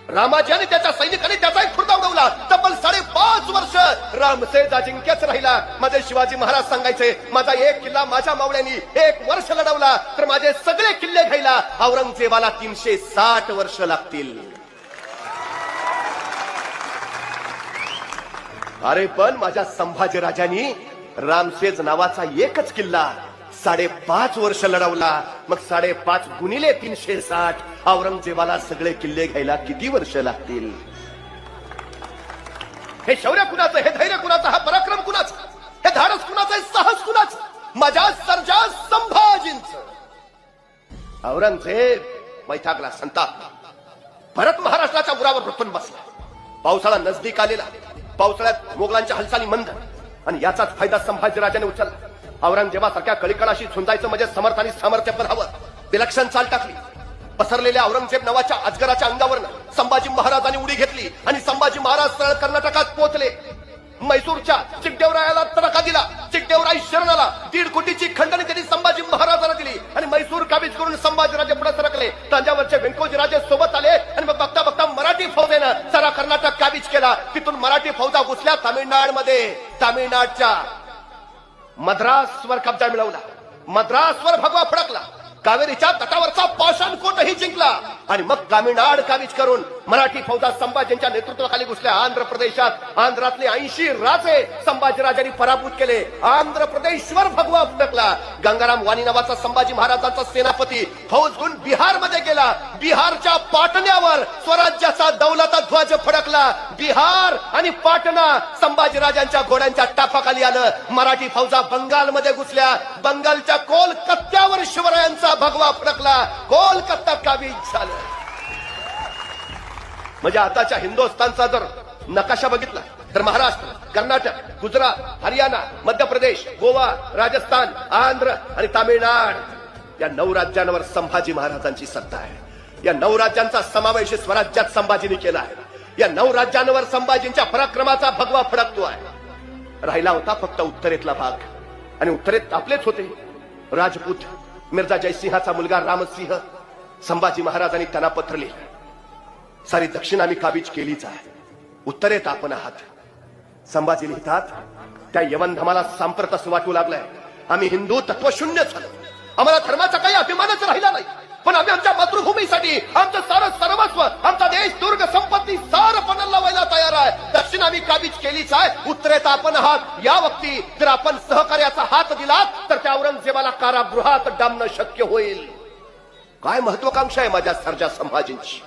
रामाजी आणि त्याच्या सैनिकांनी त्याचा एक खुर्दा उडवला. तब्बल 5.5 वर्ष रामसेज अजिंक्यच राहिला. माझे शिवाजी महाराज सांगायचे, माझा एक किल्ला माझ्या मावळ्यांनी 1 वर्ष लढवला तर माझे सगळे किल्ले घ्यायला औरंगजेबाला 360 वर्ष लागतील. अरे पण माझ्या संभाजीराजांनी रामसेज नावाचा एकच किल्ला 5.5 वर्ष लढवला. मग 5.5 गुणिले 360 औरंगजेबाला सगळे किल्ले घ्यायला किती वर्ष लागतील? हे शौर्य कुणाचं, हे धैर्य कुणाचं, हा पराक्रम कुणाचा, हे धाडस कुणाचं, हे साहस कुणाचं? माझ्या सर्जा संभाजींचं. औरंगजेब वैतागला, संतापला. परत महाराष्ट्राच्या उरावर रुतून बसला. पावसाळा नजदीक आलेला. पावसाळ्यात मोगलांच्या हालचाली मंद आणि याचाच फायदा संभाजीराजाने उचलला. औरंगजेबासारख्या कळीकणाशी झुंजायचं म्हणजे समर्थ आणि सामर्थ्य पण हवं. विलक्षण चाल टाकली. पसरलेल्या औरंगजेब नावाच्या अजगराच्या अंगावरनं संभाजी महाराजांनी उडी घेतली आणि संभाजी महाराज सरळ कर्नाटकात पोहोचले. मैसूरच्या चिकदेवरायाला तडाखा दिला. चिकदेवराय शरण आला. 1.5 कोटीची खंडणी त्यांनी संभाजी महाराजांना दिली आणि मैसूर काबीज करून संभाजीराजे पुढे सरकले. तंजावरचे व्यंकोजीराजे सोबत आले आणि मग बघता बघता मराठी फौजेनं सारा कर्नाटक काबीज केला. तिथून मराठी फौजा घुसल्या तामिळनाडमध्ये. तामिळनाडच्या मद्रासवर कब्जा मिळवला. मद्रासवर भगवा फडकला. कावेरीच्या तटावरचा पाषाण कोटही जिंकला आणि मग तामिळनाड काबीज करून मराठी फौजा संभाजींच्या नेतृत्वाखाली घुसल्या आंध्र प्रदेशात. आंध्रातले 80 राजे संभाजीराजांनी पराभूत केले. आंध्र प्रदेशवर भगवा फडकला. गंगाराम वाणी नावाचा संभाजी महाराजांचा सेनापती फौज घेऊन बिहारमध्ये गेला. बिहारच्या पाटण्यावर स्वराज्याचा दौलता ध्वज फडकला. बिहार आणि पाटणा संभाजीराजांच्या घोड्यांच्या टापाखाली आलं. मराठी फौजा बंगालमध्ये घुसल्या. बंगालच्या कोलकात्यावर शिवरायांचा भगवा फडकला. कोलकाता काबीज झालं. म्हणजे आताच्या हिंदुस्थानचा जर नकाशा बघितला तर महाराष्ट्र, कर्नाटक, गुजरात, हरियाणा, मध्य प्रदेश, गोवा, राजस्थान, आंध्र आणि तामिळनाड या 9 राज्यांवर संभाजी महाराजांची सत्ता आहे. या 9 राज्यांचा समावेश स्वराज्यात संभाजींनी केला आहे. या 9 राज्यांवर संभाजींच्या पराक्रमाचा भगवा फडकतो आहे. राहिला होता फक्त उत्तरेतला भाग आणि उत्तरेत आपलेच होते राजपूत. मिर्झा जयसिंहाचा मुलगा रामसिंह. संभाजी महाराजांनी त्यांना पत्र लिहिलं, सारी दक्षिण आम्ही काबीज केलीच आहे, उत्तरेत आपण आहात. संभाजी लिहितात, त्या यवनधमाला सांप्रत असं वाटू लागलंय आम्ही हिंदू तत्वशून्य झालो. आम्हाला धर्माचा काही अभिमानच राहिला नाही. पण आम्ही आमच्या मातृभूमीसाठी आमचं सारं सर्वस्व, आमचा देश, दुर्ग, संपत्ती सारं पणाला लावायला तयार आहे. दक्षिण आम्ही काबीज केलीच आहे, उत्तरेत आपण आहात. या वक्ती जर आपण सहकार्याचा हात दिलात तर त्या औरंगजेबाला कारागृहात डांबणं शक्य होईल. काय महत्वाकांक्षा आहे माझ्या सर्जा संभाजींची.